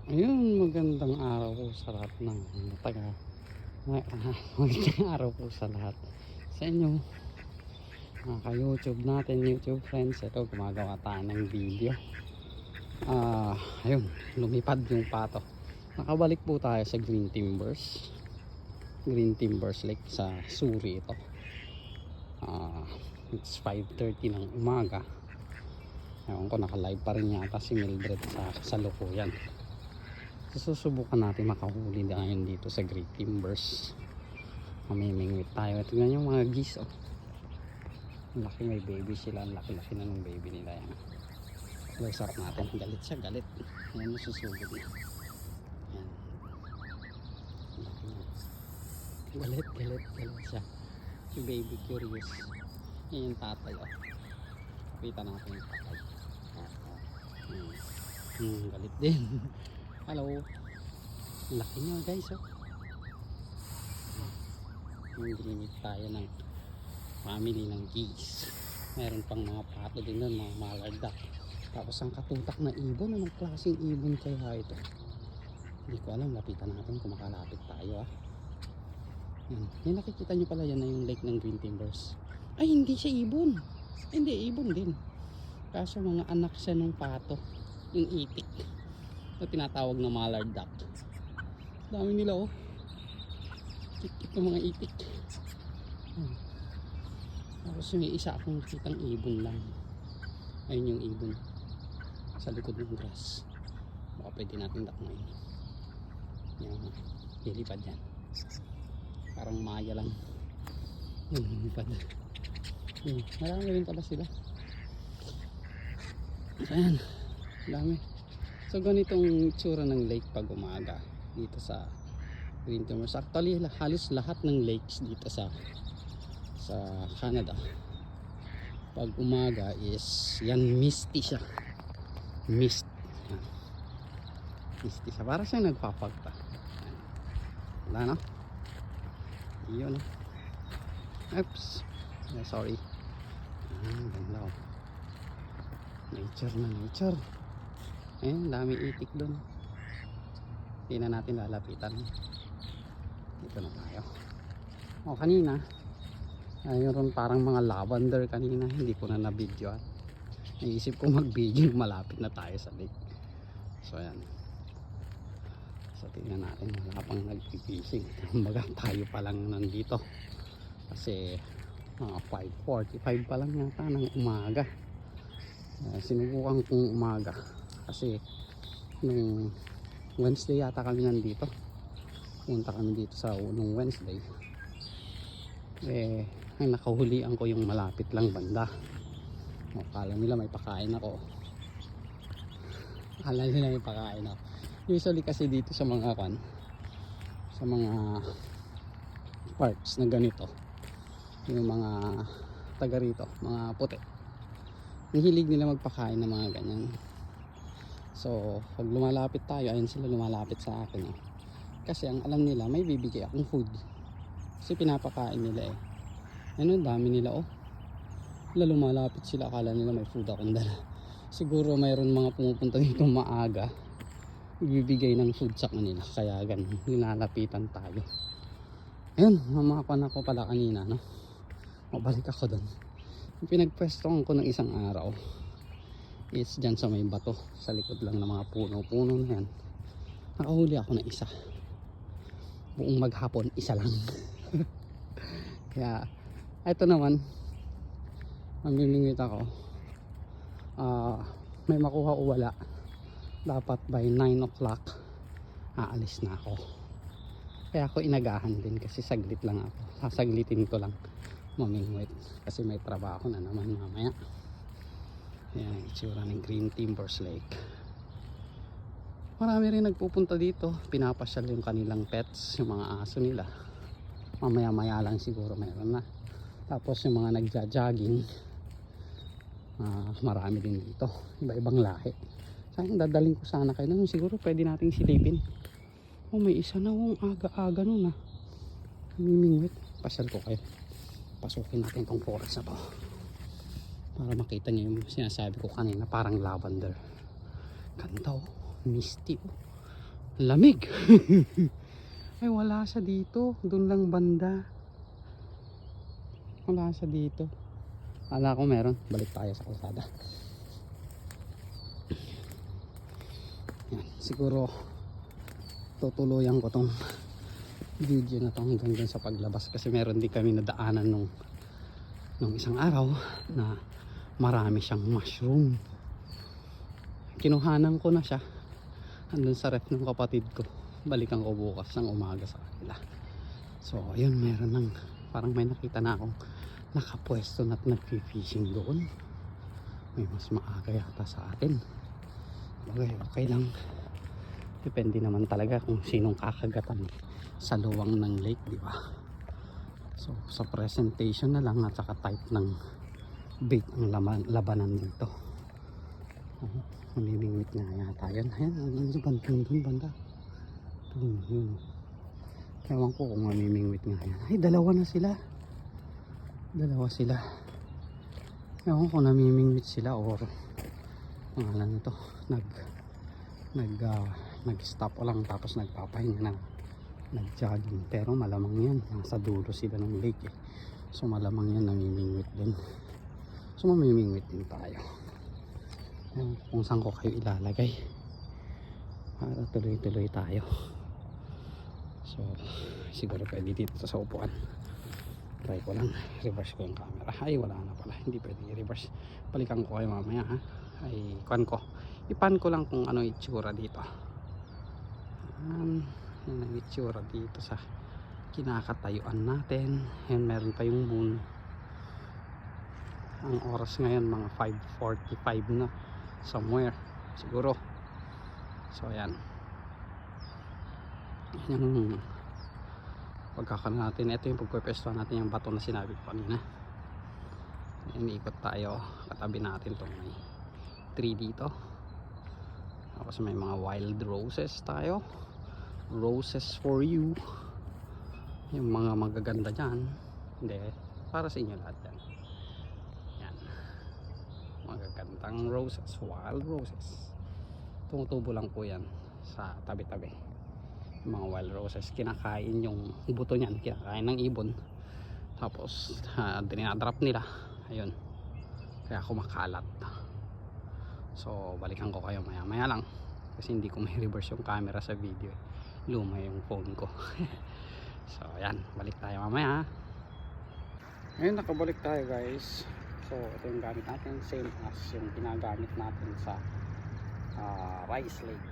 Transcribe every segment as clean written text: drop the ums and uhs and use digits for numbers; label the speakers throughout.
Speaker 1: Ayun, magandang araw po sa lahat ng magandang araw po sa lahat sa inyo, mga ka-YouTube natin, YouTube friends. Ito, gumagawa tayo ng video. Ayun, lumipad yung pato. Nakabalik po tayo sa Green Timbers Lake sa Suri ito. It's 5:30 ng umaga. Ewan ko, naka-live pa rin yata si Mildred sa kasalukuyan. Susubukan natin makahuli dahil dito sa Great Timbers. Mamimingwit tayo. Tingnan yung mga geese, oh. Laki, may baby sila. Laki-laki na ng baby nila yan. Close up natin. Galit siya, galit. Yan yung susugod niya. Yan. Laki niya. Galit siya. Si baby curious. Yan yung tatay, oh. Kita natin yung tatay. Galit din. Hello. Laki nyo guys, oh. Ginimit tayo ng family ng geese. Meron pang mga pato din doon, mga mallard duck. Tapos ang katutak na ibon. Anong klaseng ibon kaya ito? Hindi ko alam. Lapitan natin kung makalapit tayo, ah. Yan, nakikita nyo pala, yan na yung lake ng Green Timbers. Ay, hindi siya ibon. Hindi, ibon din. Kaso mga anak siya ng pato. Yung itik na tinatawag na mallard duck. Dami nila, oh. Tiktik ng mga itik. Tapos may isa akong kitang ibon lang. Ayun yung ibon sa likod ng grass. Baka pwede natin dakmain. Yan, lilipad yan. Parang maya lang. Lilipad. Marami rin pala sila. Ayan, dami. So ganitong itsura ng lake pag umaga dito sa Green Timbers. Actually halos lahat ng lakes dito sa Canada pag umaga is yan, misty siya. Mist. Yan. Misty siya. Para siyang nagpapagta. Wala, no? Yun. Oops. Sorry. Ganda, oh. Nature na nature. Ayan, dami itik doon. Hindi na natin lalapitan. Dito na tayo. O, kanina ayun, parang mga lavender kanina. Hindi ko na na-video. Naisip ko mag-video, malapit na tayo sa lake. So ayan. So tingnan natin, wala pang nag-fishing. Kumbaga tayo pa lang nandito. Kasi 5:45 pa lang yata ng umaga. Sinubukan kong umaga kasi nung Wednesday yata kami nandito. Punta kami dito sa nung Wednesday. Ang nakahulian ko yung malapit lang banda. Akala nila may pakain ako. Usually kasi dito sa mga sa mga parks na ganito, yung mga taga rito, mga puti, hilig nila magpakain ng mga ganyan. So pag lumalapit tayo, ayun sila lumalapit sa akin, oh. Kasi ang alam nila may bibigay akong food, kasi pinapakain nila, eh. Ano, dami nila, oh. Lumalapit sila, akala nila may food akong dala. Siguro mayroon mga pumupunta dito maaga, bibigay ng food sa kanila, kaya ganun nilalapitan tayo. Ayun, mamakuan ako pala kanina, no? Mabalik ako doon. Pinagpwestohan ko ng isang araw is dyan sa may bato, sa likod lang ng mga puno-puno na yan. Nakahuli ako ng isa. Buong maghapon, isa lang. Kaya ito naman, mamimingwit ako. May makuha o wala, dapat by 9 o'clock aalis na ako. Kaya ako inagahan din kasi saglit lang ako. Sasaglitin ko lang mamingwit kasi may trabaho na naman mamaya. Yan, itsura ng Green Timbers Lake. Marami rin nagpupunta dito, pinapasyal yung kanilang pets, yung mga aso nila. Mamaya maya lang siguro meron na. Tapos yung mga nagja-jogging, marami din dito, iba-ibang lahi. Sayang, dadaling ko sana kayo nun, siguro pwede nating silipin. Oh, may isa na, aga-aga nun, ah. Mimingwit. Pasyal ko kayo, pasukin natin tong forest na to para makita niyo yung sinasabi ko kanina, parang lavender. Ganda, oh. Misty, oh. Lamig. Ay wala siya dito, doon lang banda. Wala siya dito. Akala ko meron. Balik tayo sa kalsada. Yan, siguro tutuluyan ko tong video na to hanggang dun sa paglabas kasi meron din kami nadaanan nung isang araw na marami siyang mushroom. Kinuhanan ko na siya andun sa ref ng kapatid ko. Balikan ko bukas ng umaga sa kanila. So ayun, meron ng parang may nakita na akong nakapwesto na at nagpi-fishing doon. May mas maaga yata sa atin. Okay lang. Depende naman talaga kung sinong kakagatan sa luwang ng lake, di ba? So sa presentation na lang at saka type ng bait ang labanan dito. Mamimingwit nga yata yan. Ayan, doon banda. Yun. Ewan ko kung mamimingwit nga yan. Ay, dalawa na sila. Dalawa sila. Ewan ko namimingwit sila or pangalan nito. Nag-stop lang tapos nagpapahinga na. Nag-jogging. Pero malamang yan. Nasa dulo sila ng lake eh. So malamang yan namimingwit din. So mamimingwit din tayo. Ewan kung saan ko kayo ilalagay. Para tuloy-tuloy tayo. So siguro pwede dito sa upuan. Try ko lang, reverse ko yung camera. Ay wala na pala, hindi pwede i-reverse. Balikan ko kayo mamaya ha. Ay ipan ko lang kung ano itsura dito. Yan ang itsura dito sa kinakatayuan natin. Yan, meron pa yung moon. Ang oras ngayon mga 5:45 na somewhere siguro. So ayan, yung pagkakaroon natin, ito yung pagpwestuhan natin yung bato na sinabi ko kanina. Iniikot tayo, katabi natin itong may tree dito. Tapos may mga wild roses tayo, roses for you, yung mga magaganda dyan. Hindi, para sa inyo lahat yan. Yan, magagandang roses, wild roses. Tumutubo lang po yan sa tabi-tabi. Mga wild roses, kinakain yung buto niyan, kinakain ng ibon. Tapos dinadrop nila, ayun, kaya kumakalat. So balikan ko kayo maya maya lang kasi hindi ko may reverse yung camera sa video, luma yung phone ko. So ayan, balik tayo mamaya. Ayun, nakabalik tayo guys. So ito yung gamit natin, same as yung ginagamit natin sa Rice Lake.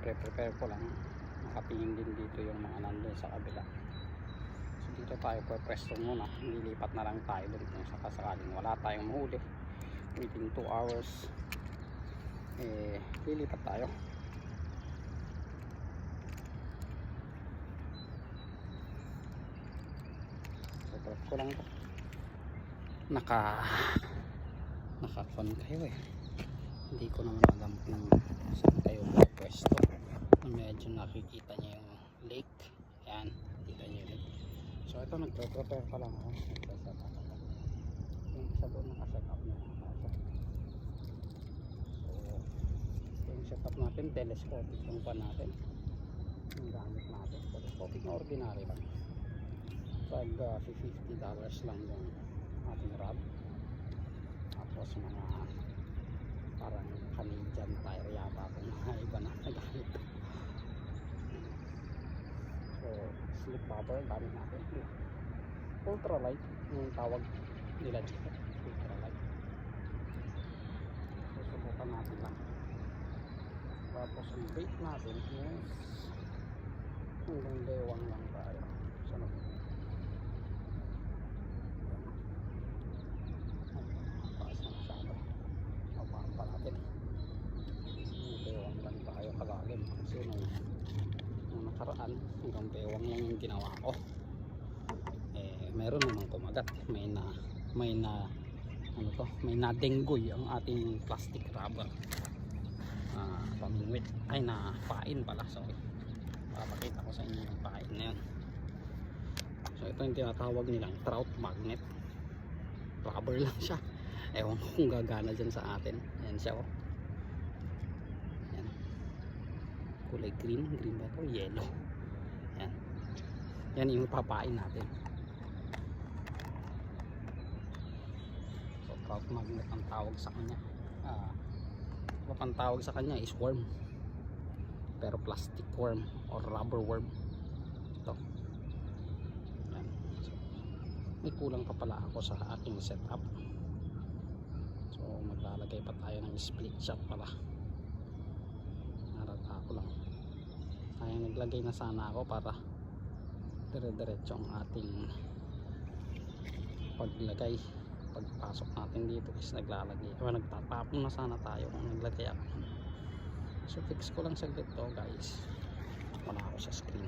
Speaker 1: Prepare ko lang, nakatingin din dito yung mga nandun sa kabila. So dito tayo pwesto muna, nilipat na lang tayo dun kung sakasakaling wala tayong mahuli within 2 hours, lilipat tayo. So prep ko lang to, naka-phone kayo eh. Hindi ko naman alam kung saan kayo pwesto na medyo nakikita niyo yung lake. Yan, kita niyo yung lake. So ito, nagpe-prepare pa lang ako. Yung isa doon nakaset up na. So yung setup natin, telescopic yung pa natin, yung gamit natin, telescopic na ordinary lang. Pag $50 lang yung ating rod. Tapos mga parang Canadian tire yata kung mga iba na nagamit. So slip bobber gamit natin, ultralight yung tawag nila dito, ultralight. So subukan natin lang. Tapos ang bait natin is hanggang lewang lang tayo. So nakaraan hanggang bewang lang yung ginawa ko. Meron namang kumagat, may nadenggoy ang ating plastic rubber. Pamingwit ay na pain pala, sorry. Papakita ko sa inyo yung pain na yun. So ito yung tinatawag nilang trout magnet, rubber lang siya. Ewan ko kung gagana dyan sa atin. Ayan siya oh. kulay green ba to? Yellow. Yan. Yan yung papain natin. So trout magnet ang tawag sa kanya. Ang tawag sa kanya is worm, pero plastic worm or rubber worm ito. Yan. So, may kulang pa pala ako sa aking setup, so maglalagay pa tayo ng split shot pala. Narata ko lang, sayang naglagay na sana ako para dire-diretso ang ating paglagay. Pagpasok natin dito is naglalagay nagtatapon na sana tayo kung naglagay ako. So fix ko lang saglit to guys, wala ako sa screen.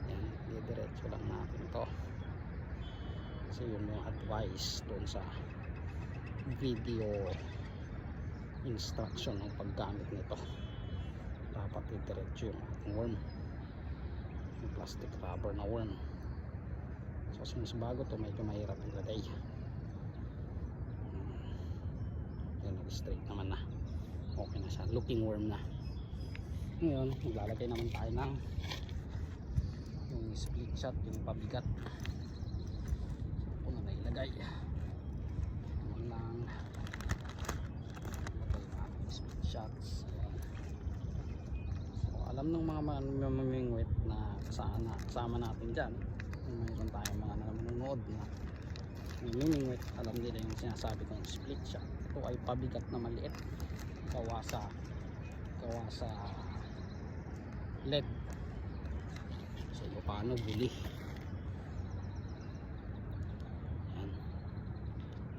Speaker 1: Yan, diretso lang natin to kasi yun yung advice doon sa video instruction ng paggamit nito. Dapat diretso yung ating worm, yung plastic rubber na worm. So since bago to, medyo mahirap ilagay. Yan, straight naman na, okay na siya, looking worm na. Ngayon maglalagay naman tayo ng yung split shot, yung pabigat. So kung na ilagay naman lang ilagay natin split shots. Ayan. So alam ng mga mamimingwit na kasama natin dyan, kung mayroon tayong mga nanonood na mamimingwit, alam nila yung sinasabi kong split shot. Ito ay pabigat na maliit, gawa sa LED. So paano buli. Yan,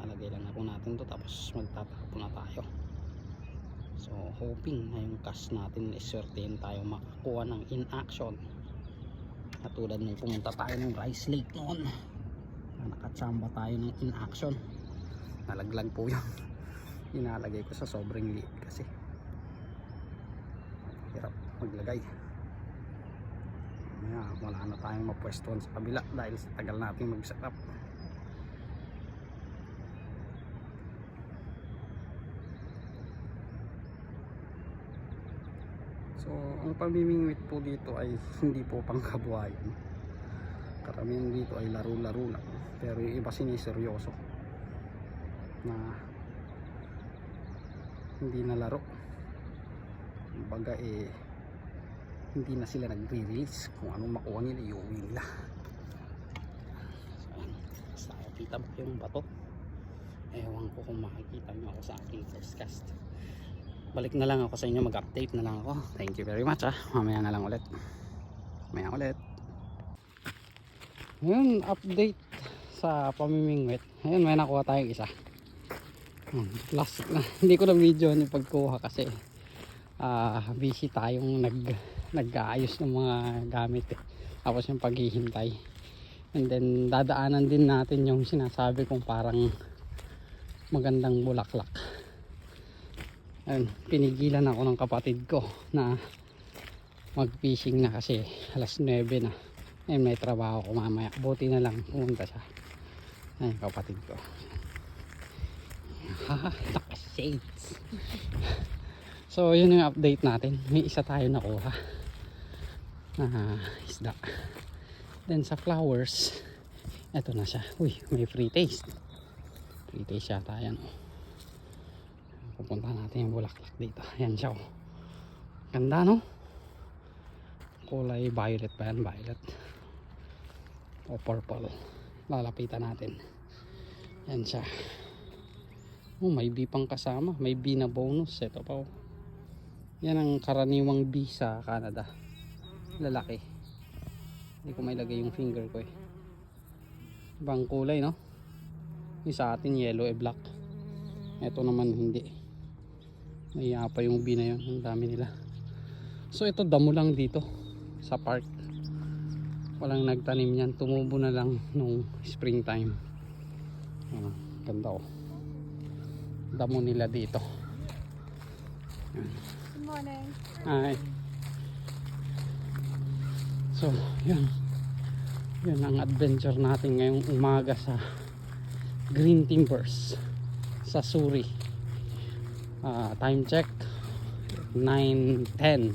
Speaker 1: alagay lang na po natin to, tapos magtatapon na tayo. So hoping na yung cast natin iswertein tayo makakuha ng in action, katulad nung pumunta tayo ng Rice Lake noon, nakatsamba tayo ng in action. Nalaglag po yung inalagay ko sa sobrang liit kasi hirap maglagay. Wala na tayong mapwestuhan sa kabila dahil sa tagal natin mag setup. So ang pamimingwit po dito ay hindi po pangkabuhayan. Karamihan dito ay laro-laro lang, pero yung iba siniseryoso na hindi na laro. Kumbaga hindi na sila nagre-release, kung anong makuha nila iuwi nila. So nakikita mo yung bato, ewan ko kung makikita nyo ako sa aking first cast. Balik na lang ako sa inyo, mag-update na lang ako. Thank you very much mamaya na lang ulit. Ngayon update sa pamimingwit. Ngayon may nakuha tayong isa. Last na, hindi ko na video yung pagkuha kasi busy tayong nag-aayos ng mga gamit tapos yung paghihintay, and then dadaanan din natin yung sinasabi kong parang magandang bulaklak. Ayun, pinigilan ako ng kapatid ko na mag fishing na kasi alas 9 na. Ayun, may trabaho ko mamaya, buti na lang pumunta siya. Ayun, kapatid ko. Naka-shades. So yun yung update natin, may isa tayo nakuha na isda. Then sa flowers, eto na siya. Uy, may free taste yata yan. Pupunta natin yung bulaklak dito. Ayan siya, ganda no, kulay violet pa yan, violet o purple. Lalapitan natin. Ayan siya. May bee pang kasama, may bee na bonus. Ito pa yan ang karaniwang bee sa Canada, lalaki. Hindi ko may lagay yung finger ko ibang kulay no, yung sa atin yellow black, ito naman hindi, may pa yung bee na yun, ang dami nila. So ito damo lang dito sa park, walang nagtanim yan, tumubo na lang nung springtime. Ganda damo nila dito.
Speaker 2: Good morning.
Speaker 1: Hi. So yun ang adventure natin ngayong umaga sa Green Timbers sa Suri. Time check 9:10.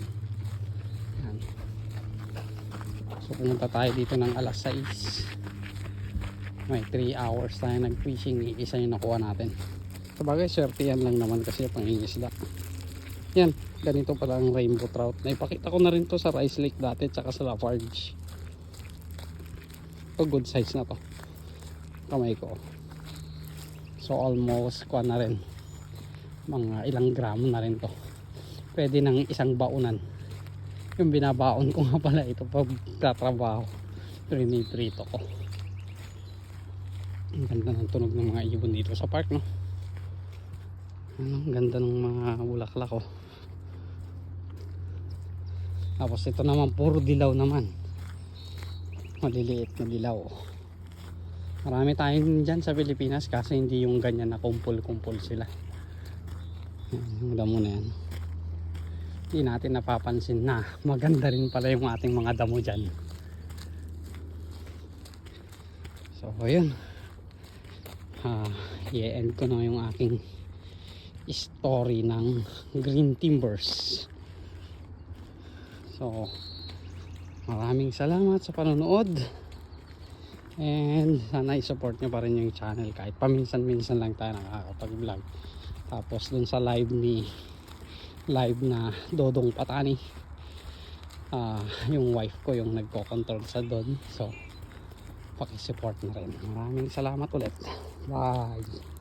Speaker 1: So pumunta tayo dito ng alas 6. May 3 hours tayo nag-fishing. Isa yung nakuha natin. Sabagay, swerte yan lang naman kasi pangingisda. Yan, ganito pala ang rainbow trout. Naipakita ko na rin to sa Rice Lake dati tsaka sa Lafarge. Ito good size na to. Kamay ko. So almost kuha na rin. Mga ilang gramo na rin to. Pwede ng isang baunan. Yung binabaon ko nga pala ito pag tatrabaho. Prito ko. Ang ganda ng tunog ng mga ibon dito sa park, no? Ano, ang ganda ng mga bulaklak, oh. Tapos ito naman puro dilaw naman. Maliliit na dilaw. Marami tayong dyan sa Pilipinas kasi hindi yung ganyan na kumpul-kumpul sila. Ang damo na yan. Hindi natin napapansin na maganda rin pala yung ating mga damo dyan. So ayun, i-end ko na yung aking story ng Green Timbers. So maraming salamat sa panonood, and sana i-support nyo pa rin yung channel kahit paminsan-minsan lang tayo nakakapag-vlog. Tapos dun sa live na Dodong Patani, yung wife ko yung nagko-control sa doon. So pakisupport na rin. Maraming salamat ulit. Bye.